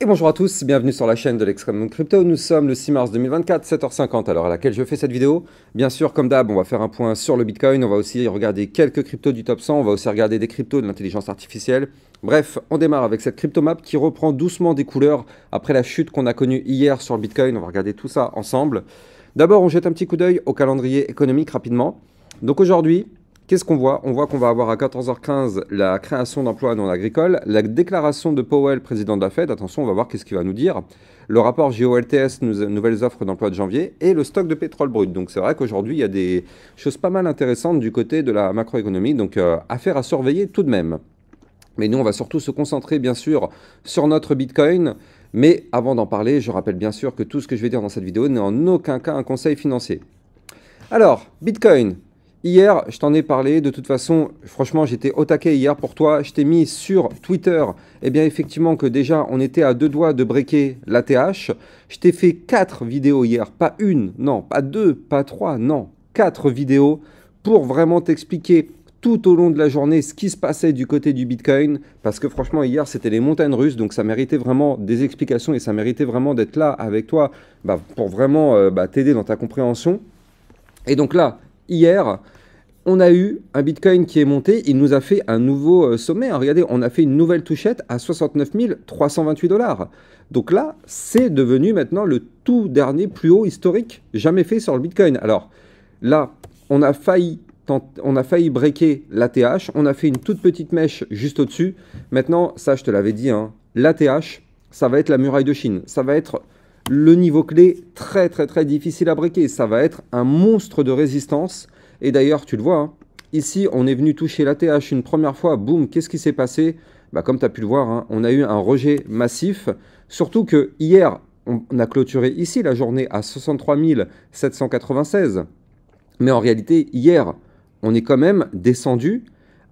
Et bonjour à tous, bienvenue sur la chaîne de l'Extreme Moon Crypto. Nous sommes le 6 mars 2024, 7h50 à l'heure à laquelle je fais cette vidéo. Bien sûr, comme d'hab, on va faire un point sur le Bitcoin, on va aussi regarder quelques cryptos du top 100, on va aussi regarder des cryptos de l'intelligence artificielle. Bref, on démarre avec cette cryptomap qui reprend doucement des couleurs après la chute qu'on a connue hier sur le Bitcoin. On va regarder tout ça ensemble. D'abord, on jette un petit coup d'œil au calendrier économique rapidement. Donc aujourd'hui, qu'est-ce qu'on voit? On voit qu'on va avoir à 14h15 la création d'emplois non agricoles, la déclaration de Powell, président de la Fed. Attention, on va voir qu'est-ce qu'il va nous dire. Le rapport GOLTS, nouvelles offres d'emploi de janvier, et le stock de pétrole brut. Donc c'est vrai qu'aujourd'hui, il y a des choses pas mal intéressantes du côté de la macroéconomie. Donc affaire à surveiller tout de même. Mais nous, on va surtout se concentrer, bien sûr, sur notre Bitcoin. Mais avant d'en parler, je rappelle bien sûr que tout ce que je vais dire dans cette vidéo n'est en aucun cas un conseil financier. Alors, Bitcoin. Hier, je t'en ai parlé, de toute façon, franchement, j'étais au taquet hier pour toi. Je t'ai mis sur Twitter, eh bien, effectivement, que déjà, on était à deux doigts de breaker l'ATH. Je t'ai fait 4 vidéos hier, pas une, non, pas 2, pas 3, non, 4 vidéos pour vraiment t'expliquer tout au long de la journée ce qui se passait du côté du Bitcoin. Parce que franchement, hier, c'était les montagnes russes, donc ça méritait vraiment des explications et ça méritait vraiment d'être là avec toi pour vraiment t'aider dans ta compréhension. Et donc là, hier, on a eu un Bitcoin qui est monté, il nous a fait un nouveau sommet. Regardez, on a fait une nouvelle touchette à 69 328 $. Donc là, c'est devenu maintenant le tout dernier plus haut historique jamais fait sur le Bitcoin. Alors là, on a failli breaker l'ATH, on a fait une toute petite mèche juste au-dessus. Maintenant, ça je te l'avais dit, hein, l'ATH, ça va être la muraille de Chine. Ça va être le niveau clé très difficile à breaker. Ça va être un monstre de résistance. Et d'ailleurs, tu le vois, hein, ici, on est venu toucher l'ATH une première fois. Boum, qu'est-ce qui s'est passé? Comme tu as pu le voir, hein, on a eu un rejet massif. Surtout que hier, on a clôturé ici la journée à 63 796. Mais en réalité, hier, on est quand même descendu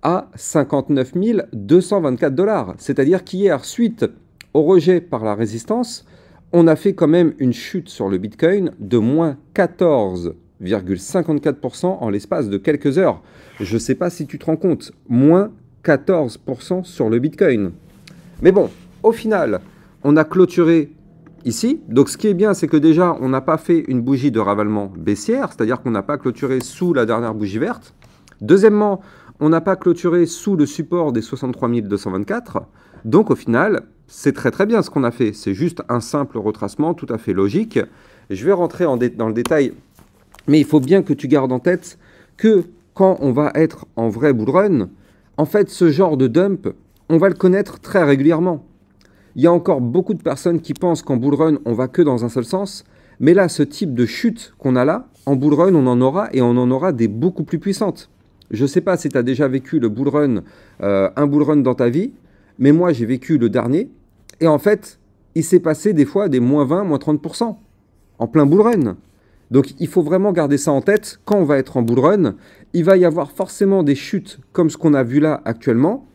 à 59 224 $. C'est-à-dire qu'hier, suite au rejet par la résistance, on a fait quand même une chute sur le Bitcoin de moins 14,54% en l'espace de quelques heures. Je ne sais pas si tu te rends compte, moins 14% sur le Bitcoin. Mais bon, au final, on a clôturé ici. Donc ce qui est bien, c'est que déjà, on n'a pas fait une bougie de ravalement baissière, c'est-à-dire qu'on n'a pas clôturé sous la dernière bougie verte. Deuxièmement, on n'a pas clôturé sous le support des 63 224. Donc au final, c'est très bien ce qu'on a fait. C'est juste un simple retracement tout à fait logique. Je vais rentrer dans le détail, mais il faut bien que tu gardes en tête que quand on va être en vrai bull run, en fait, ce genre de dump, on va le connaître très régulièrement. Il y a encore beaucoup de personnes qui pensent qu'en bull run, on va que dans un seul sens. Mais là, ce type de chute qu'on a là, en bull run, on en aura et on en aura des beaucoup plus puissantes. Je ne sais pas si tu as déjà vécu le bull run, un bull run dans ta vie, mais moi, j'ai vécu le dernier. Et en fait, il s'est passé des fois des moins 20, moins 30% en plein bull run. Donc, il faut vraiment garder ça en tête. Quand on va être en bull run, il va y avoir forcément des chutes comme ce qu'on a vu là actuellement.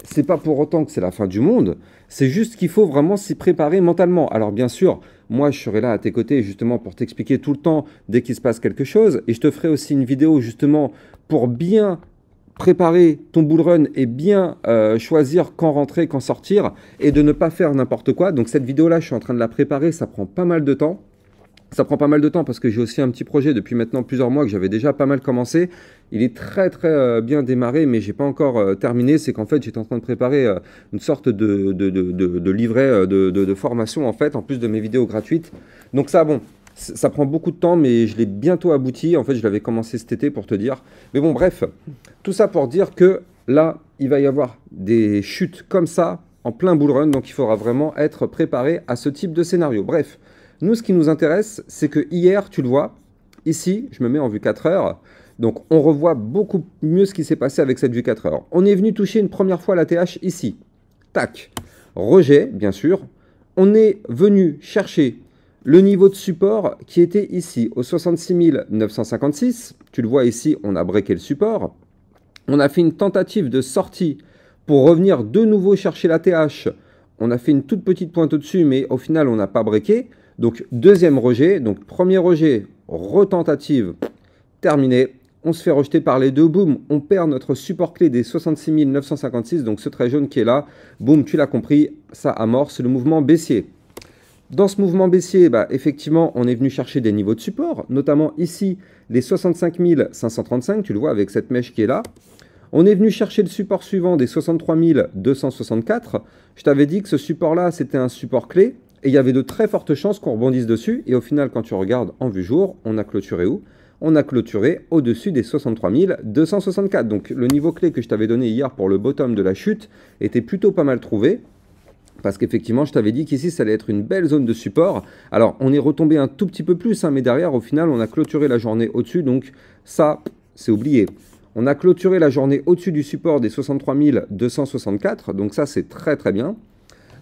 C'est pas pour autant que c'est la fin du monde. C'est juste qu'il faut vraiment s'y préparer mentalement. Alors, bien sûr, moi, je serai là à tes côtés justement pour t'expliquer tout le temps dès qu'il se passe quelque chose. Et je te ferai aussi une vidéo justement pour bien préparer ton bull run et bien choisir quand rentrer, quand sortir et de ne pas faire n'importe quoi. Donc cette vidéo-là, je suis en train de la préparer, ça prend pas mal de temps. Ça prend pas mal de temps parce que j'ai aussi un petit projet depuis maintenant plusieurs mois que j'avais déjà pas mal commencé. Il est très bien démarré, mais j'ai pas encore terminé. C'est qu'en fait, j'étais en train de préparer une sorte de livret de formation en fait, en plus de mes vidéos gratuites. Donc ça, bon, ça prend beaucoup de temps, mais je l'ai bientôt abouti. En fait, je l'avais commencé cet été pour te dire. Mais bon, bref, tout ça pour dire que là, il va y avoir des chutes comme ça en plein bull run. Donc, il faudra vraiment être préparé à ce type de scénario. Bref, nous, ce qui nous intéresse, c'est que hier, tu le vois, ici, je me mets en vue 4 heures. Donc, on revoit beaucoup mieux ce qui s'est passé avec cette vue 4 heures. On est venu toucher une première fois la TH ici. Tac. Rejet, bien sûr. On est venu chercher le niveau de support qui était ici, au 66 956. Tu le vois ici, on a breaké le support. On a fait une tentative de sortie pour revenir de nouveau chercher la TH. On a fait une toute petite pointe au-dessus, mais au final, on n'a pas breaké. Donc, deuxième rejet. Donc, premier rejet, retentative, terminé. on se fait rejeter par les deux, boum, on perd notre support clé des 66 956, donc ce trait jaune qui est là, boum, tu l'as compris, ça amorce le mouvement baissier. Dans ce mouvement baissier, effectivement, on est venu chercher des niveaux de support, notamment ici, les 65 535, tu le vois avec cette mèche qui est là. On est venu chercher le support suivant des 63 264. Je t'avais dit que ce support-là, c'était un support clé, et il y avait de très fortes chances qu'on rebondisse dessus. Et au final, quand tu regardes en vue jour, on a clôturé où? On a clôturé au-dessus des 63 264. Donc le niveau clé que je t'avais donné hier pour le bottom de la chute était plutôt pas mal trouvé. Parce qu'effectivement, je t'avais dit qu'ici, ça allait être une belle zone de support. Alors, on est retombé un tout petit peu plus, mais derrière, au final, on a clôturé la journée au-dessus. Donc, ça, c'est oublié. On a clôturé la journée au-dessus du support des 63 264. Donc, ça, c'est très, très bien.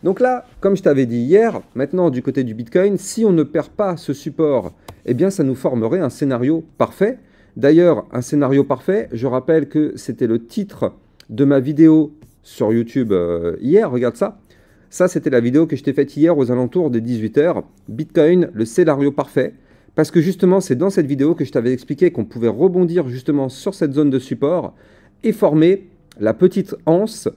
Donc là, comme je t'avais dit hier, maintenant, du côté du Bitcoin, si on ne perd pas ce support, eh bien, ça nous formerait un scénario parfait. D'ailleurs, un scénario parfait, je rappelle que c'était le titre de ma vidéo sur YouTube hier. Regarde ça. Ça, c'était la vidéo que je t'ai faite hier aux alentours des 18 h. Bitcoin, le scénario parfait. Parce que justement, c'est dans cette vidéo que je t'avais expliqué qu'on pouvait rebondir justement sur cette zone de support et former la petite anse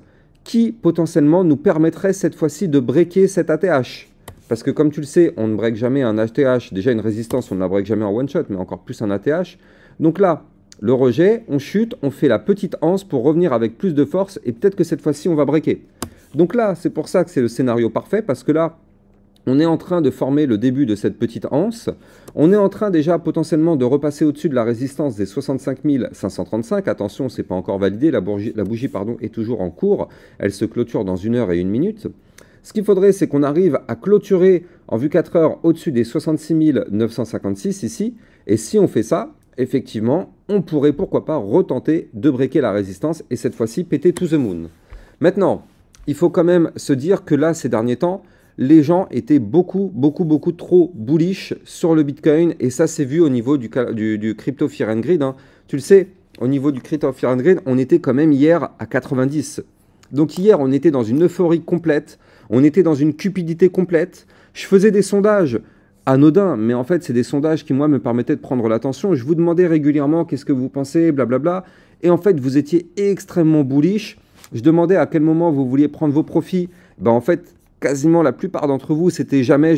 qui potentiellement nous permettrait cette fois-ci de breaker cet ATH. Parce que comme tu le sais, on ne break jamais un ATH. Déjà une résistance, on ne la break jamais en one shot, mais encore plus un ATH. Donc là, le rejet, on chute, on fait la petite anse pour revenir avec plus de force et peut-être que cette fois-ci, on va breaker. Donc là, c'est pour ça que c'est le scénario parfait, parce que là, on est en train de former le début de cette petite anse. On est en train déjà potentiellement de repasser au-dessus de la résistance des 65 535. Attention, ce n'est pas encore validé, la bougie est toujours en cours. Elle se clôture dans 1 heure et 1 minute. Ce qu'il faudrait, c'est qu'on arrive à clôturer en vue 4 heures au-dessus des 66 956 ici. Et si on fait ça, effectivement, on pourrait pourquoi pas retenter de breaker la résistance et cette fois-ci péter to the moon. Maintenant, il faut quand même se dire que là, ces derniers temps, les gens étaient beaucoup trop bullish sur le Bitcoin. Et ça, c'est vu au niveau du Crypto Fear and Greed. Hein. Tu le sais, au niveau du Crypto Fear and Greed, on était quand même hier à 90. Donc hier, on était dans une euphorie complète. On était dans une cupidité complète. Je faisais des sondages anodins, mais en fait, c'est des sondages qui, moi, me permettaient de prendre l'attention. Je vous demandais régulièrement qu'est-ce que vous pensez, blablabla. Et en fait, vous étiez extrêmement bullish. Je demandais à quel moment vous vouliez prendre vos profits. En fait, quasiment la plupart d'entre vous, c'était jamais,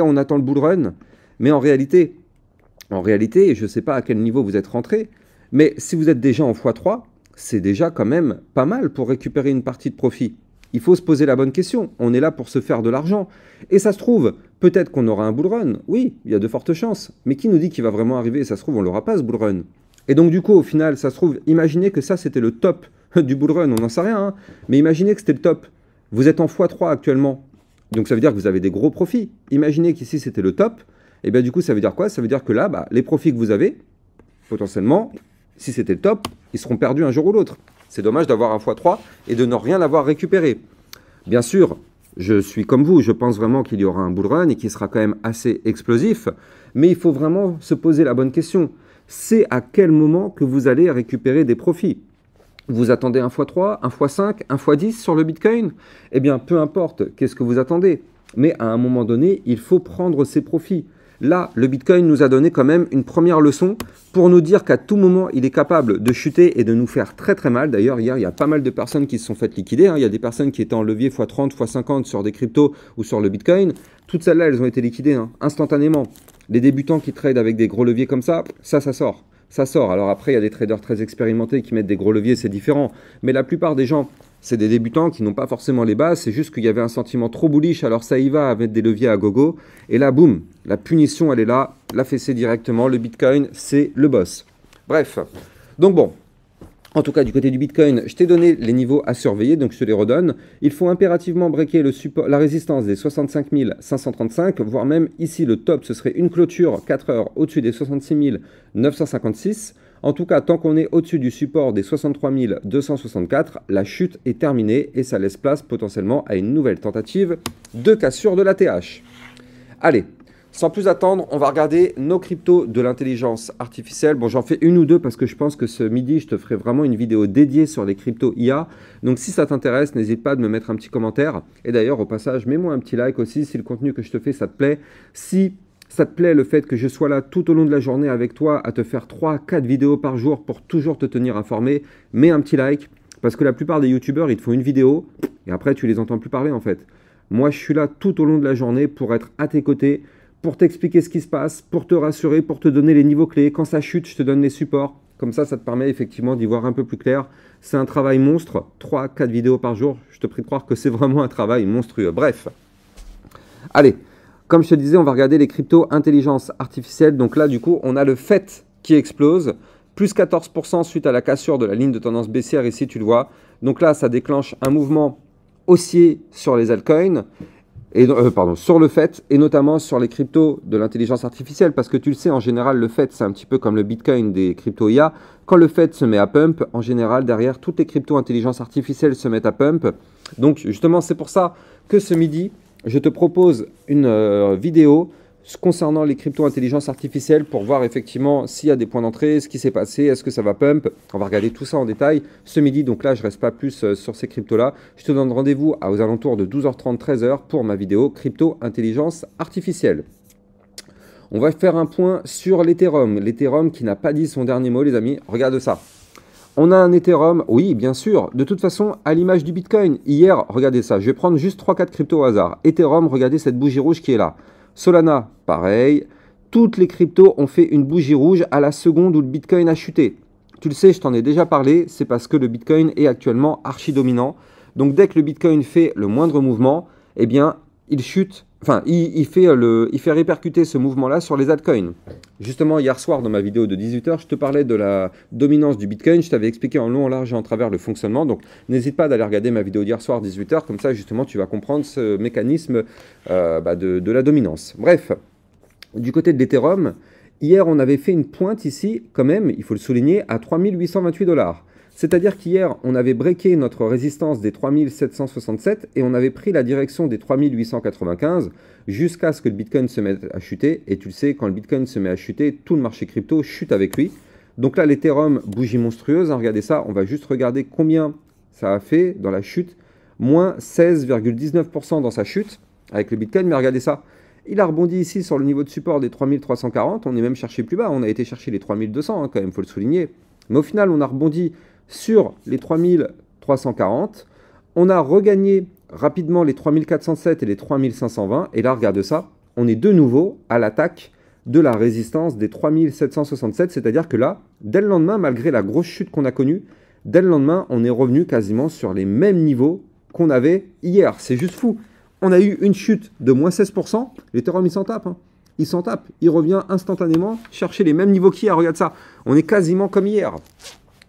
on attend le bull run. Mais en réalité, je ne sais pas à quel niveau vous êtes rentré, mais si vous êtes déjà en x3, c'est déjà quand même pas mal pour récupérer une partie de profit. Il faut se poser la bonne question. On est là pour se faire de l'argent. Et ça se trouve, peut-être qu'on aura un bull run. Oui, il y a de fortes chances. Mais qui nous dit qu'il va vraiment arriver? Ça se trouve, on l'aura pas ce bull run. Et donc du coup, au final, ça se trouve, imaginez que ça, c'était le top du bull run, on n'en sait rien, hein. Mais imaginez que c'était le top. Vous êtes en x3 actuellement, donc ça veut dire que vous avez des gros profits. Imaginez qu'ici c'était le top, et bien du coup ça veut dire quoi? Ça veut dire que là, les profits que vous avez, potentiellement, si c'était le top, ils seront perdus un jour ou l'autre. C'est dommage d'avoir un x3 et de ne rien avoir récupéré. Bien sûr, je suis comme vous, je pense vraiment qu'il y aura un bull run et qu'il sera quand même assez explosif, mais il faut vraiment se poser la bonne question. C'est à quel moment que vous allez récupérer des profits? Vous attendez un x3, un x5, un x10 sur le Bitcoin? Eh bien, peu importe, qu'est-ce que vous attendez? Mais à un moment donné, il faut prendre ses profits. Là, le Bitcoin nous a donné quand même une première leçon pour nous dire qu'à tout moment, il est capable de chuter et de nous faire très très mal. D'ailleurs, hier, il y a pas mal de personnes qui se sont faites liquider. Hein. Il y a des personnes qui étaient en levier x30, x50 sur des cryptos ou sur le Bitcoin. Toutes celles-là, elles ont été liquidées instantanément. Les débutants qui tradent avec des gros leviers comme ça sort. Ça sort. Alors après, il y a des traders très expérimentés qui mettent des gros leviers, c'est différent. Mais la plupart des gens, c'est des débutants qui n'ont pas forcément les bases. C'est juste qu'il y avait un sentiment trop bullish, alors ça y va à mettre des leviers à gogo. Et là, boum, la punition, elle est là. La fessée directement. Le Bitcoin, c'est le boss. Bref. Donc bon. En tout cas, du côté du Bitcoin, je t'ai donné les niveaux à surveiller, donc je te les redonne. Il faut impérativement breaker la résistance des 65 535, voire même ici, le top, ce serait une clôture 4 heures au-dessus des 66 956. En tout cas, tant qu'on est au-dessus du support des 63 264, la chute est terminée et ça laisse place potentiellement à une nouvelle tentative de cassure de l'ATH. Allez. Sans plus attendre, on va regarder nos cryptos de l'intelligence artificielle. Bon, j'en fais une ou deux parce que je pense que ce midi, je te ferai vraiment une vidéo dédiée sur les cryptos IA. Donc, si ça t'intéresse, n'hésite pas de me mettre un petit commentaire. Et d'ailleurs, au passage, mets-moi un petit like aussi si le contenu que je te fais, ça te plaît. Si Ça te plaît le fait que je sois là tout au long de la journée avec toi à te faire 3-4 vidéos par jour pour toujours te tenir informé, mets un petit like. Parce que la plupart des youtubeurs, ils te font une vidéo et après, tu les entends plus parler en fait. Moi, je suis là tout au long de la journée pour être à tes côtés, pour t'expliquer ce qui se passe, pour te rassurer, pour te donner les niveaux clés. Quand ça chute, je te donne les supports. Comme ça te permet effectivement d'y voir un peu plus clair. C'est un travail monstre. 3-4 vidéos par jour. Je te prie de croire que c'est vraiment un travail monstrueux. Bref. Allez, comme je te disais, on va regarder les cryptos intelligence artificielle. Donc là, du coup, on a le FET qui explose. Plus 14% suite à la cassure de la ligne de tendance baissière. Ici, tu le vois. Donc là, ça déclenche un mouvement haussier sur les altcoins. Sur le FET et notamment sur les cryptos de l'intelligence artificielle parce que tu le sais, en général, le FET, c'est un petit peu comme le Bitcoin des cryptos IA. Quand le FET se met à pump, en général, derrière, toutes les cryptos intelligence artificielle se mettent à pump. Donc, justement, c'est pour ça que ce midi, je te propose une vidéo concernant les cryptos intelligence artificielle pour voir effectivement s'il y a des points d'entrée, ce qui s'est passé, est-ce que ça va pump. On va regarder tout ça en détail ce midi. Donc là, je ne reste pas plus sur ces cryptos-là. Je te donne rendez-vous aux alentours de 12h30, 13h pour ma vidéo crypto intelligence artificielle. On va faire un point sur l'Ethereum. L'Ethereum qui n'a pas dit son dernier mot, les amis. Regarde ça. On a un Ethereum, oui, bien sûr. De toute façon, à l'image du Bitcoin, hier, regardez ça. Je vais prendre juste 3-4 cryptos au hasard. Ethereum, regardez cette bougie rouge qui est là. Solana, pareil. Toutes les cryptos ont fait une bougie rouge à la seconde où le Bitcoin a chuté. Tu le sais, je t'en ai déjà parlé, c'est parce que le Bitcoin est actuellement archi dominant. Donc dès que le Bitcoin fait le moindre mouvement, eh bien, il chute, enfin, il fait répercuter ce mouvement-là sur les altcoins. Justement, hier soir, dans ma vidéo de 18h, je te parlais de la dominance du Bitcoin. Je t'avais expliqué en long, en large et en travers le fonctionnement. Donc, n'hésite pas d'aller regarder ma vidéo d'hier soir, 18h. Comme ça, justement, tu vas comprendre ce mécanisme de la dominance. Bref, du côté de l'Ethereum, hier, on avait fait une pointe ici, quand même, il faut le souligner, à 3828 $. C'est-à-dire qu'hier, on avait breaké notre résistance des 3767 et on avait pris la direction des 3895 jusqu'à ce que le Bitcoin se mette à chuter. Et tu le sais, quand le Bitcoin se met à chuter, tout le marché crypto chute avec lui. Donc là, l'Ethereum, bougie monstrueuse, hein, regardez ça, on va juste regarder combien ça a fait dans la chute. Moins 16,19% dans sa chute avec le Bitcoin, mais regardez ça. Il a rebondi ici sur le niveau de support des 3340, on est même cherché plus bas, on a été chercher les 3200 hein, quand même, il faut le souligner. Mais au final, on a rebondi sur les 3340, on a regagné rapidement les 3407 et les 3520, et là, regarde ça, on est de nouveau à l'attaque de la résistance des 3767, c'est-à-dire que là, dès le lendemain, malgré la grosse chute qu'on a connue, dès le lendemain, on est revenu quasiment sur les mêmes niveaux qu'on avait hier. C'est juste fou. On a eu une chute de moins 16%, l'Ethereum, il s'en tape. Hein. Il s'en tape, il revient instantanément chercher les mêmes niveaux qu'hier. Regarde ça, on est quasiment comme hier.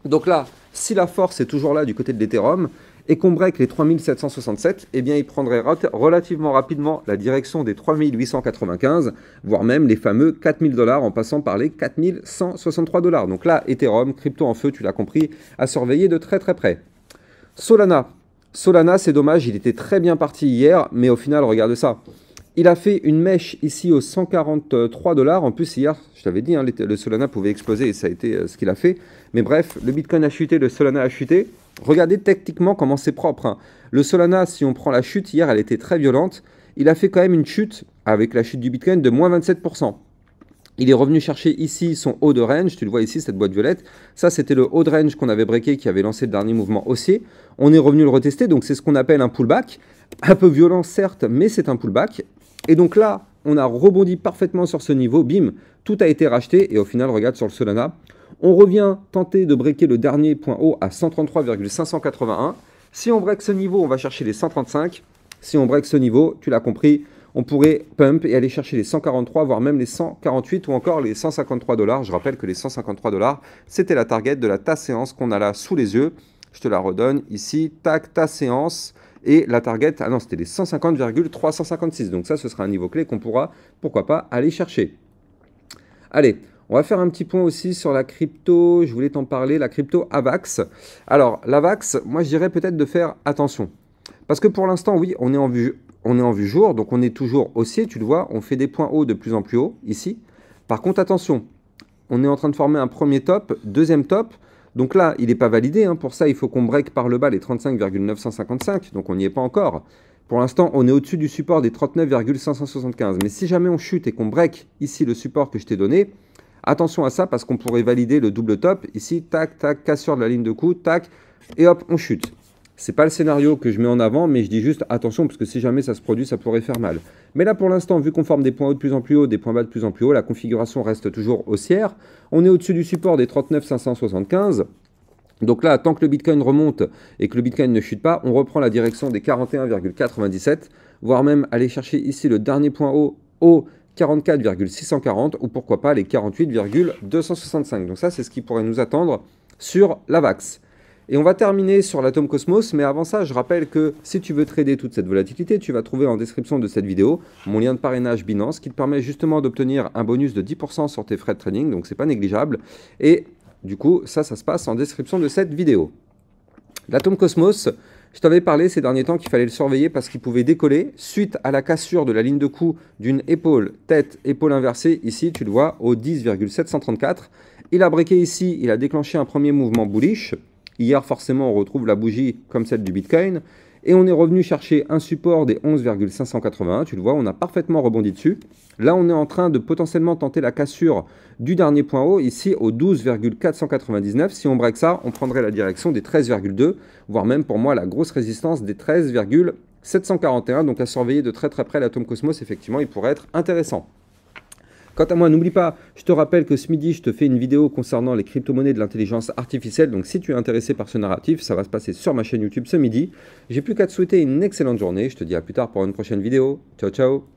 Donc là, si la force est toujours là du côté de l'Ethereum et qu'on break les 3767, eh bien il prendrait relativement rapidement la direction des 3895, voire même les fameux 4000 $ en passant par les 4163 $. Donc là, Ethereum, crypto en feu, tu l'as compris, à surveiller de très très près. Solana, c'est dommage, il était très bien parti hier, mais au final, regarde ça. Il a fait une mèche ici aux 143 $. En plus, hier, je t'avais dit, hein, le Solana pouvait exploser et ça a été ce qu'il a fait. Mais bref, le Bitcoin a chuté, le Solana a chuté. Regardez techniquement comment c'est propre. Hein. Le Solana, si on prend la chute, hier, elle était très violente. Il a fait quand même une chute, avec la chute du Bitcoin, de moins 27%. Il est revenu chercher ici son haut de range. Tu le vois ici, cette boîte violette. Ça, c'était le haut de range qu'on avait breaké, qui avait lancé le dernier mouvement haussier. On est revenu le retester, donc c'est ce qu'on appelle un pullback. Un peu violent, certes, mais c'est un pullback. Et donc là, on a rebondi parfaitement sur ce niveau, bim, tout a été racheté, et au final, regarde sur le Solana, on revient tenter de breaker le dernier point haut à 133,581. Si on break ce niveau, on va chercher les 135. Si on break ce niveau, tu l'as compris, on pourrait pump et aller chercher les 143, voire même les 148 ou encore les 153 $. Je rappelle que les 153 $, c'était la target de ta séance qu'on a là sous les yeux. Je te la redonne ici, tac, ta séance. Et la target, ah non, c'était les 150,356. Donc ça, ce sera un niveau clé qu'on pourra, pourquoi pas, aller chercher. Allez, on va faire un petit point aussi sur la crypto. Je voulais t'en parler, la crypto AVAX. Alors, l'AVAX, moi, je dirais peut-être de faire attention. Parce que pour l'instant, oui, on est en vue jour. Donc, on est toujours haussier, tu le vois. On fait des points hauts de plus en plus hauts, ici. Par contre, attention, on est en train de former un premier top, deuxième top. Donc là, il n'est pas validé. Hein. Pour ça, il faut qu'on break par le bas les 35,955. Donc on n'y est pas encore. Pour l'instant, on est au-dessus du support des 39,575. Mais si jamais on chute et qu'on break ici le support que je t'ai donné, attention à ça parce qu'on pourrait valider le double top. Ici, tac, tac, cassure de la ligne de coup, tac, et hop, on chute. C'est pas le scénario que je mets en avant, mais je dis juste attention parce que si jamais ça se produit, ça pourrait faire mal. Mais là, pour l'instant, vu qu'on forme des points hauts de plus en plus haut, des points bas de plus en plus haut, la configuration reste toujours haussière. On est au-dessus du support des 39,575. Donc là, tant que le Bitcoin remonte et que le Bitcoin ne chute pas, on reprend la direction des 41,97, voire même aller chercher ici le dernier point haut au 44,640 ou pourquoi pas les 48,265. Donc ça, c'est ce qui pourrait nous attendre sur la VAX. Et on va terminer sur l'Atom Cosmos, mais avant ça, je rappelle que si tu veux trader toute cette volatilité, tu vas trouver en description de cette vidéo mon lien de parrainage Binance qui te permet justement d'obtenir un bonus de 10% sur tes frais de trading, donc c'est pas négligeable. Et du coup, ça se passe en description de cette vidéo. L'Atom Cosmos, je t'avais parlé ces derniers temps qu'il fallait le surveiller parce qu'il pouvait décoller suite à la cassure de la ligne de coup d'une épaule, tête, épaule inversée. Ici, tu le vois, au 10,734. Il a breaké ici, il a déclenché un premier mouvement bullish. Hier, forcément, on retrouve la bougie comme celle du Bitcoin. Et on est revenu chercher un support des 11,581. Tu le vois, on a parfaitement rebondi dessus. Là, on est en train de potentiellement tenter la cassure du dernier point haut, ici au 12,499. Si on break ça, on prendrait la direction des 13,2, voire même pour moi la grosse résistance des 13,741. Donc à surveiller de très très près l'Atom Cosmos, effectivement, il pourrait être intéressant. Quant à moi, n'oublie pas, je te rappelle que ce midi, je te fais une vidéo concernant les crypto-monnaies de l'intelligence artificielle. Donc si tu es intéressé par ce narratif, ça va se passer sur ma chaîne YouTube ce midi. J'ai plus qu'à te souhaiter une excellente journée. Je te dis à plus tard pour une prochaine vidéo. Ciao, ciao!